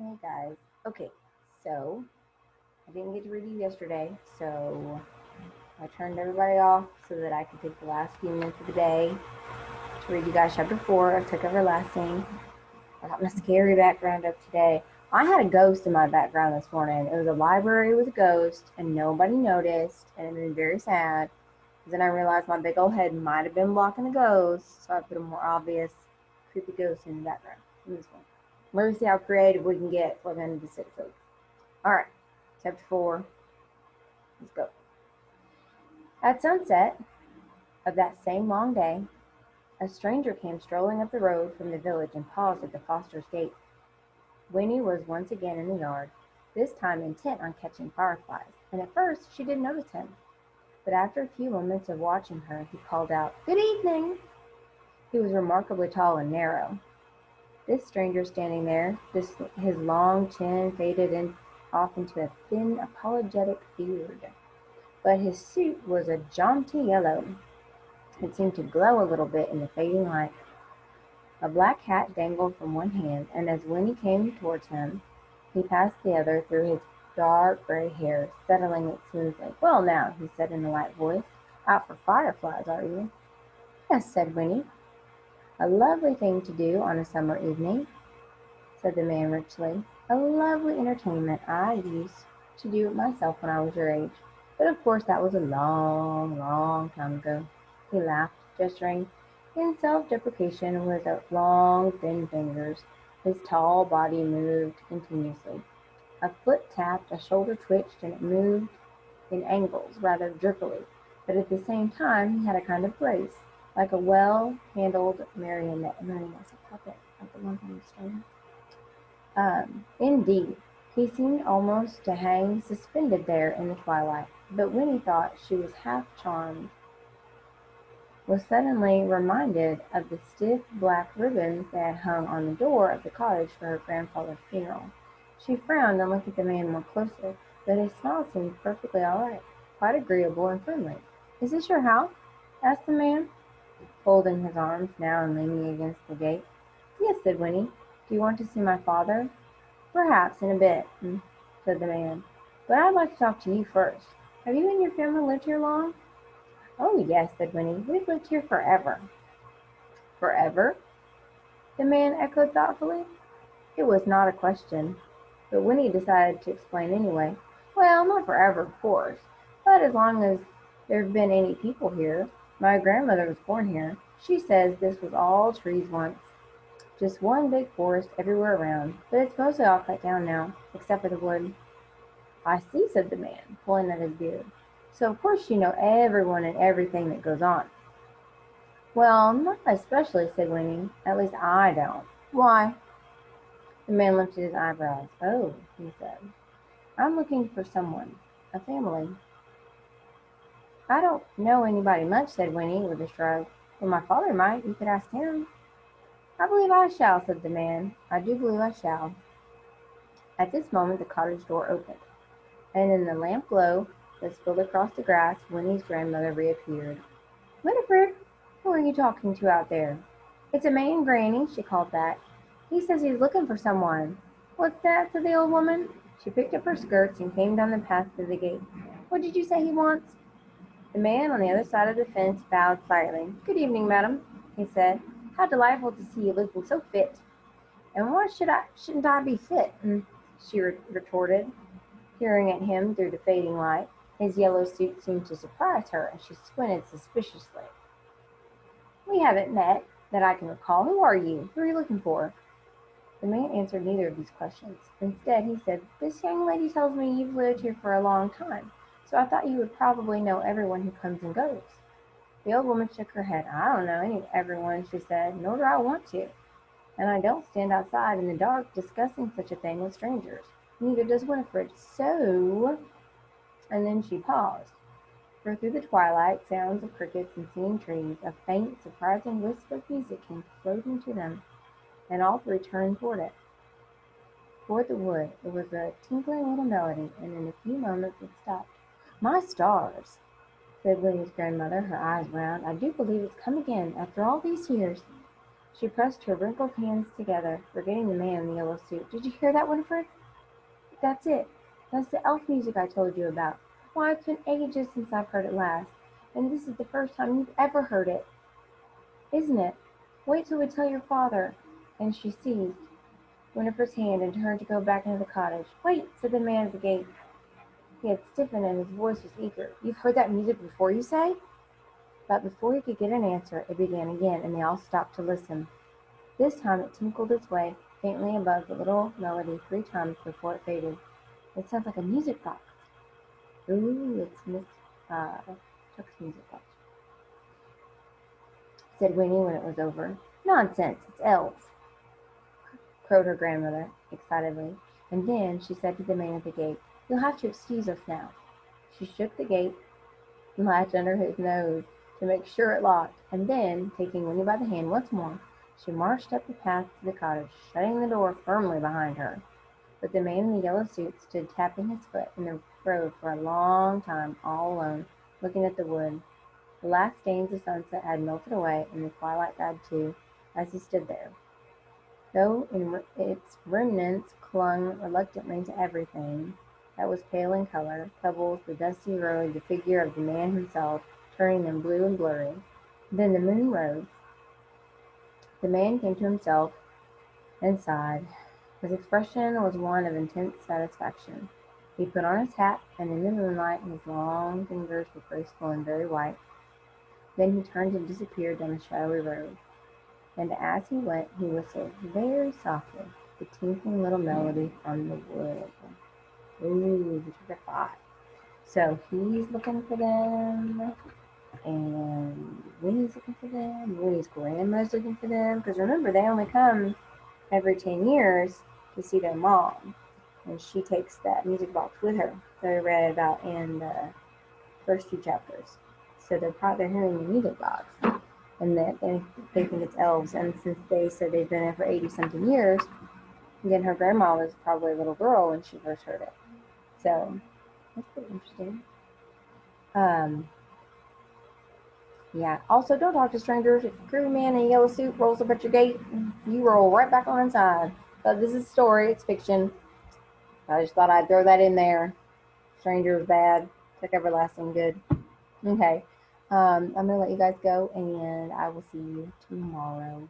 Hey guys. Okay, so I didn't get to read you yesterday, so I turned everybody off so that I could take the last few minutes of the day to read you guys chapter 4 of Took Everlasting. I got my scary background up today. I had a ghost in my background this morning. It was a library with a ghost, and nobody noticed, and it made me very sad. Then I realized my big old head might have been blocking the ghost, so I put a more obvious, creepy ghost in the background in this one. We're gonna see how creative we can get for the end of the 6 weeks. Alright, chapter 4. Let's go. At sunset of that same long day, a stranger came strolling up the road from the village and paused at the Foster's gate. Winnie was once again in the yard, this time intent on catching fireflies, and at first she didn't notice him. But after a few moments of watching her, he called out, "Good evening!" He was remarkably tall and narrow. This stranger standing there, his long chin faded off into a thin, apologetic beard. But his suit was a jaunty yellow. It seemed to glow a little bit in the fading light. A black hat dangled from one hand, and as Winnie came towards him, he passed the other through his dark gray hair, settling it smoothly. "Well now," he said in a light voice, "out for fireflies, are you?" "Yes," said Winnie. "A lovely thing to do on a summer evening," said the man richly. "A lovely entertainment. I used to do it myself when I was your age. But of course that was a long, long time ago." He laughed, gesturing in self-deprecation with his long, thin fingers. His tall body moved continuously. A foot tapped, a shoulder twitched, and it moved in angles, rather jerkily. But at the same time he had a kind of grace, like a well-handled marionette, a puppet, like the one from the string. Indeed, he seemed almost to hang suspended there in the twilight, but Winnie thought she was half charmed, was suddenly reminded of the stiff black ribbons that had hung on the door of the cottage for her grandfather's funeral. She frowned and looked at the man more closely, but his smile seemed perfectly all right, quite agreeable and friendly. "Is this your house?" asked the man, folding his arms now and leaning against the gate. "Yes," said Winnie. "Do you want to see my father?" "Perhaps in a bit," said the man. "But I'd like to talk to you first. Have you and your family lived here long?" "Oh, yes," said Winnie. "We've lived here forever." "Forever?" the man echoed thoughtfully. It was not a question, but Winnie decided to explain anyway. "Well, not forever, of course, but as long as there've been any people here. My grandmother was born here. She says this was all trees once. Just one big forest everywhere around, but it's mostly all cut down now, except for the wood." "I see," said the man, pulling at his beard. "So of course you know everyone and everything that goes on." "Well, not especially," said Winnie. "At least I don't." "Why?" The man lifted his eyebrows. "Oh," he said. "I'm looking for someone. A family." "I don't know anybody much," said Winnie, with a shrug. "Well, my father might. You could ask him." "I believe I shall," said the man. "I do believe I shall." At this moment the cottage door opened, and in the lamp glow that spilled across the grass, Winnie's grandmother reappeared. "Winifred, who are you talking to out there?" "It's a man, Granny," she called back. "He says he's looking for someone." "What's that?" said the old woman. She picked up her skirts and came down the path to the gate. "What did you say he wants?" The man on the other side of the fence bowed slightly. "Good evening, madam," he said. "How delightful to see you looking so fit." "And why shouldn't I be fit?" she retorted, peering at him through the fading light. His yellow suit seemed to surprise her, and she squinted suspiciously. "We haven't met, that I can recall. Who are you? Who are you looking for?" The man answered neither of these questions. Instead, he said, "This young lady tells me you've lived here for a long time, so I thought you would probably know everyone who comes and goes." The old woman shook her head. "I don't know everyone," she said, "nor do I want to. And I don't stand outside in the dark discussing such a thing with strangers. Neither does Winifred. So—" And then she paused, for through the twilight sounds of crickets and singing trees, a faint, surprising wisp of music came floating to them, and all three turned toward the wood. It was a tinkling little melody, and in a few moments it stopped. "My stars!" said Winnie's grandmother, her eyes round. "I do believe it's come again, after all these years." She pressed her wrinkled hands together, forgetting the man in the yellow suit. Did you hear that, Winifred? That's it. That's the elf music I told you about. Why, it's been ages since I've heard it last, and this is the first time you've ever heard it, isn't it? Wait till we tell your father. And she seized Winifred's hand and turned to go back into the cottage. Wait, said the man at the gate. He had stiffened and his voice was eager. You've heard that music before, you say? But before he could get an answer, it began again, and they all stopped to listen. This time it tinkled its way faintly above the little melody 3 times before it faded. It sounds like a music box. Ooh, it's Miss Chuck's music box, said Winnie when it was over. Nonsense, it's elves, crowed her grandmother excitedly. And then she said to the man at the gate, You'll have to excuse us now. She shook the gate latch under his nose to make sure it locked, and then, taking Winnie by the hand once more, she marched up the path to the cottage, shutting the door firmly behind her. But the man in the yellow suit stood tapping his foot in the road for a long time, all alone, looking at the wood. The last stains of sunset had melted away, and the twilight died too, as he stood there, though its remnants clung reluctantly to everything that was pale in color, pebbles, the dusty road, the figure of the man himself, turning them blue and blurry. Then the moon rose. The man came to himself and sighed. His expression was one of intense satisfaction. He put on his hat, and in the moonlight his long fingers were graceful and very white. Then he turned and disappeared down the shadowy road. And as he went, he whistled very softly the tinkling little melody from the wood. Ooh, he took a thought. So he's looking for them, and Winnie's looking for them, Winnie's grandma's looking for them, because remember, they only come every 10 years to see their mom, and she takes that music box with her that I read about in the first 2 chapters. So they're hearing the music box, and that they think it's elves, and since they said they've been there for 80-something years, then her grandma was probably a little girl when she first heard it. So that's pretty interesting. Yeah. Also, don't talk to strangers. If a creepy man in a yellow suit rolls up at your gate, you roll right back on inside. But this is a story. It's fiction. I just thought I'd throw that in there. Strangers bad. Chuck Everlasting good. Okay. I'm gonna let you guys go, and I will see you tomorrow.